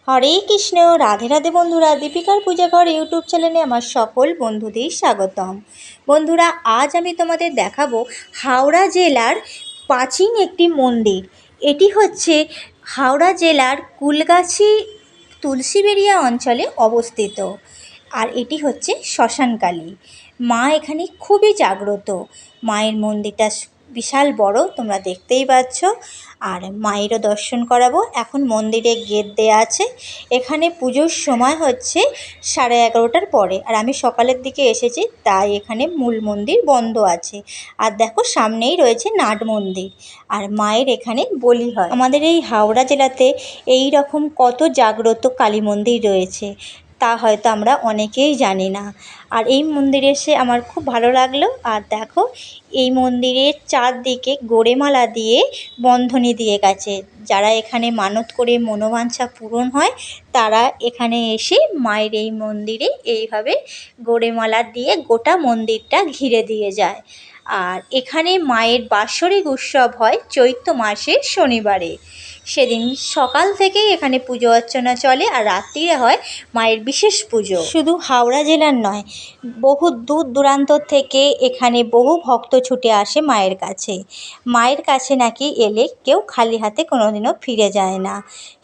হরে কৃষ্ণ। রাধে রাধে বন্ধুরা, দীপিকার পূজা ঘর ইউটিউব চ্যানেলে আমার সকল বন্ধুদের স্বাগতম। বন্ধুরা, আজ আমি তোমাদের দেখাবো হাওড়া জেলার প্রাচীন একটি মন্দির। এটি হচ্ছে হাওড়া জেলার কুলগাছি তুলসীবেড়িয়া অঞ্চলে অবস্থিত। আর এটি হচ্ছে শ্মশানকালী মা। এখানে খুবই জাগ্রত। মায়ের মন্দিরটা বিশাল বড়, তোমরা দেখতেই পাচ্ছ। আর মায়েরও দর্শন করাবো। এখন মন্দিরে গেট দেওয়া আছে। এখানে পুজোর সময় হচ্ছে 11:30টার পরে, আর আমি সকালের দিকে এসেছি, তাই এখানে মূল মন্দির বন্ধ আছে। আর দেখো, সামনেই রয়েছে নাট মন্দির। আর মায়ের এখানে বলি হয়। আমাদের এই হাওড়া জেলাতে এই রকম কত জাগ্রত কালী মন্দির রয়েছে, তা হয়তো আমরা অনেকেই জানি না। আর এই মন্দিরে এসে আমার খুব ভালো লাগলো। আর দেখো, এই মন্দিরের চারদিকে গোড়েমালা দিয়ে বন্ধনী দিয়ে গেছে। যারা এখানে মানত করে মনোবাঞ্ছা পূরণ হয়, তারা এখানে এসে মায়ের এই মন্দিরে এইভাবে গোড়েমালা দিয়ে গোটা মন্দিরটা ঘিরে দিয়ে যায়। আর এখানে মায়ের বাৎসরিক উৎসব হয় চৈত্র মাসের শনিবারে। সেদিন সকাল থেকেই এখানে পুজো অর্চনা চলে, আর রাত্রিরে হয় মায়ের বিশেষ পুজো। শুধু হাওড়া জেলার নয়, বহু দূর দূরান্ত থেকে এখানে বহু ভক্ত ছুটে আসে মায়ের কাছে। মায়ের কাছে নাকি এলে কেউ খালি হাতে কোনোদিনও ফিরে যায় না।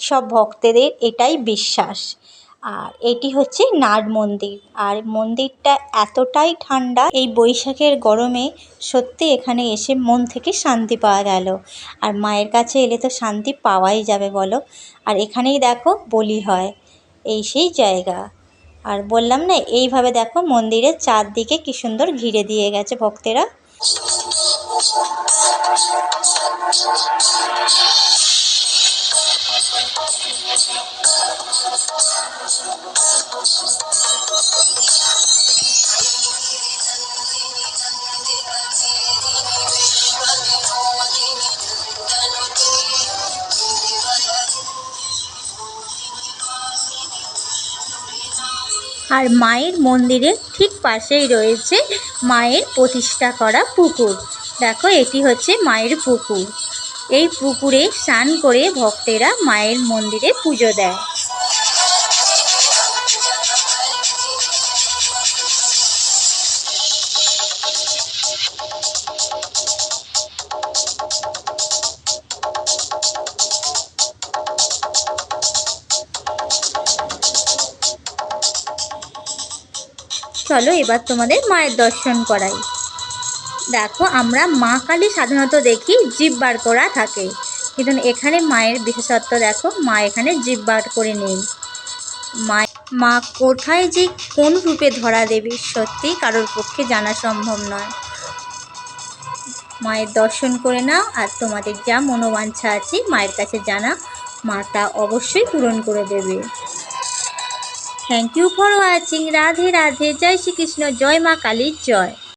সব ভক্তদের এটাই বিশ্বাস। আর এটি হচ্ছে নাট মন্দির। আর মন্দিরটা এতটাই ঠান্ডা, এই বৈশাখের গরমে সত্যি এখানে এসে মন থেকে শান্তি পাওয়া গেল। আর মায়ের কাছে এলে তো শান্তি পাওয়াই যাবে বলো। আর এখানেই দেখো বলি হয়, এই সেই জায়গা। আর বললাম না, এইভাবে দেখো মন্দিরের চারদিকে কি সুন্দর ঘিরে দিয়ে গেছে ভক্তেরা। আর মায়ের মন্দিরের ঠিক পাশেই রয়েছে মায়ের প্রতিষ্ঠা করা পুকুর। দেখো, এটি হচ্ছে মায়ের পুকুর। এই পুকুরে স্নান করে ভক্তেরা মায়ের মন্দিরে পুজো দেয়। চলো এবার তোমাদের মায়ের দর্শন করাই। দেখো, আমরা মা কালী সাধারণত দেখি জিভ বার করা থাকে, কিন্তু এখানে মায়ের বিশেষত্ব দেখো, মা এখানে জিভ বার করে নেই। মা কোথায় যে কোন রূপে ধরা দেবে, সত্যি কারোর পক্ষে জানা সম্ভব নয়। মায়ের দর্শন করে নাও, আর তোমাদের যা মনোবাঞ্ছা আছে মায়ের কাছে জানা, মা তা অবশ্যই পূরণ করে দেবে। Thank you for watching. Radhe Radhe. জয় শ্রীকৃষ্ণ। জয় মা কালীর জয়।